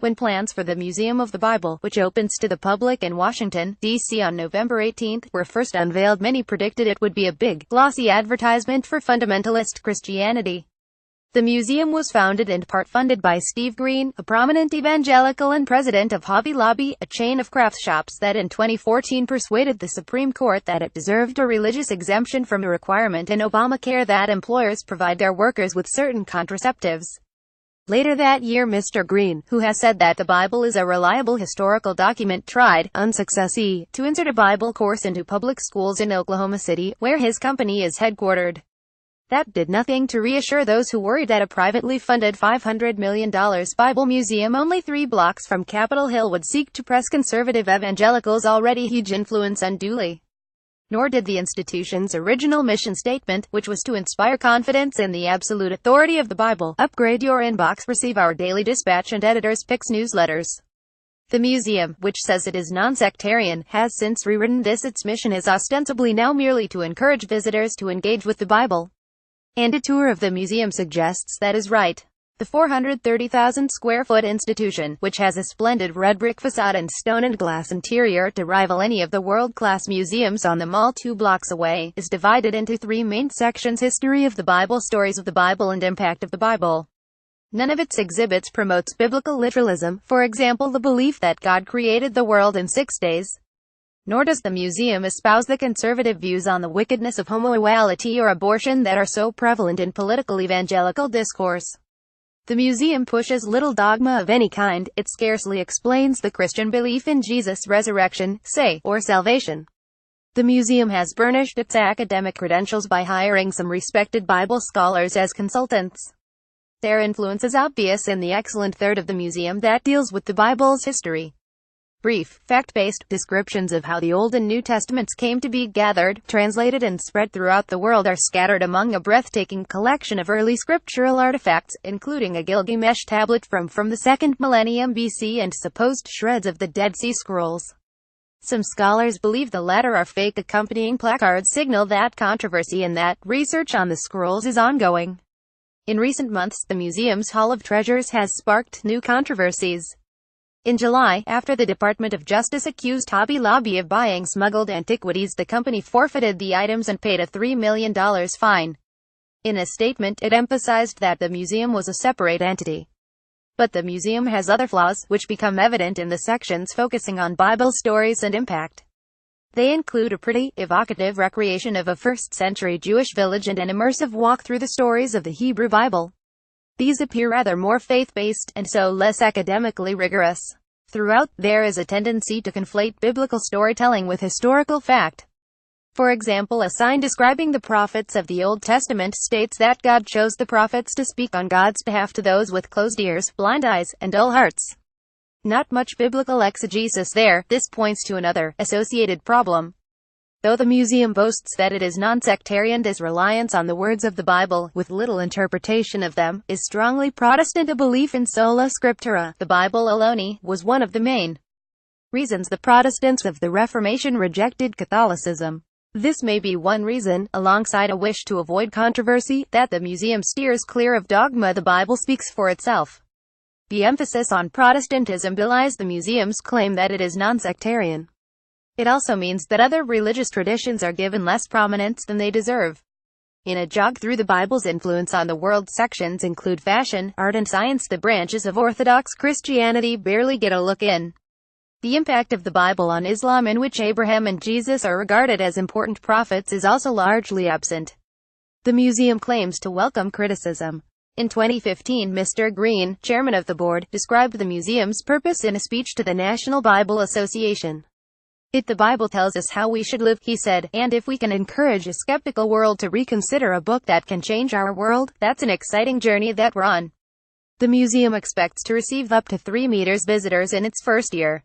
when plans for the Museum of the Bible, which opens to the public in Washington, D.C. on November 18, were first unveiled, many predicted it would be a big, glossy advertisement for fundamentalist Christianity. The museum was founded and part-funded by Steve Green, a prominent evangelical and president of Hobby Lobby, a chain of craft shops that in 2014 persuaded the Supreme Court that it deserved a religious exemption from a requirement in Obamacare that employers provide their workers with certain contraceptives. Later that year, Mr. Green, who has said that the Bible is a reliable historical document, tried, unsuccessfully, to insert a Bible course into public schools in Oklahoma City, where his company is headquartered. That did nothing to reassure those who worried that a privately funded $500 million Bible museum only 3 blocks from Capitol Hill would seek to press conservative evangelicals' already huge influence unduly. Nor did the institution's original mission statement, which was to inspire confidence in the absolute authority of the Bible, upgrade your inbox, receive our daily dispatch and editor's picks newsletters. The museum, which says it is non-sectarian, has since rewritten this. Its mission is ostensibly now merely to encourage visitors to engage with the Bible. And a tour of the museum suggests that is right. The 430,000 square foot institution, which has a splendid red brick facade and stone and glass interior to rival any of the world-class museums on the mall 2 blocks away, is divided into 3 main sections: history of the Bible, stories of the Bible, and impact of the Bible. None of its exhibits promotes biblical literalism, for example the belief that God created the world in 6 days. Nor does the museum espouse the conservative views on the wickedness of homoequality or abortion that are so prevalent in political evangelical discourse. The museum pushes little dogma of any kind. It scarcely explains the Christian belief in Jesus' resurrection, say, or salvation. The museum has burnished its academic credentials by hiring some respected Bible scholars as consultants. Their influence is obvious in the excellent third of the museum that deals with the Bible's history. Brief, fact-based descriptions of how the Old and New Testaments came to be gathered, translated and spread throughout the world are scattered among a breathtaking collection of early scriptural artifacts, including a Gilgamesh tablet from the 2nd millennium BC and supposed shreds of the Dead Sea Scrolls. Some scholars believe the latter are fake. Accompanying placards signal that controversy and that research on the scrolls is ongoing. In recent months, the museum's Hall of Treasures has sparked new controversies. In July, after the Department of Justice accused Hobby Lobby of buying smuggled antiquities, the company forfeited the items and paid a $3 million fine. In a statement, it emphasized that the museum was a separate entity. But the museum has other flaws, which become evident in the sections focusing on Bible stories and impact. They include a pretty, evocative recreation of a first-century Jewish village and an immersive walk through the stories of the Hebrew Bible. These appear rather more faith-based, and so less academically rigorous. Throughout, there is a tendency to conflate biblical storytelling with historical fact. For example, a sign describing the prophets of the Old Testament states that God chose the prophets to speak on God's behalf to those with closed ears, blind eyes, and dull hearts. Not much biblical exegesis there. This points to another, associated problem. Though the museum boasts that it is non-sectarian, its reliance on the words of the Bible, with little interpretation of them, is strongly Protestant. A belief in sola scriptura, the Bible alone, was one of the main reasons the Protestants of the Reformation rejected Catholicism. This may be one reason, alongside a wish to avoid controversy, that the museum steers clear of dogma. The Bible speaks for itself. The emphasis on Protestantism belies the museum's claim that it is non-sectarian. It also means that other religious traditions are given less prominence than they deserve. In a jog through the Bible's influence on the world, sections include fashion, art and science. The branches of Orthodox Christianity barely get a look in. The impact of the Bible on Islam, in which Abraham and Jesus are regarded as important prophets, is also largely absent. The museum claims to welcome criticism. In 2015, Mr. Green, chairman of the board, described the museum's purpose in a speech to the National Bible Association. The Bible tells us how we should live, he said, and if we can encourage a skeptical world to reconsider a book that can change our world, that's an exciting journey that we're on. The museum expects to receive up to 3 meters visitors in its first year.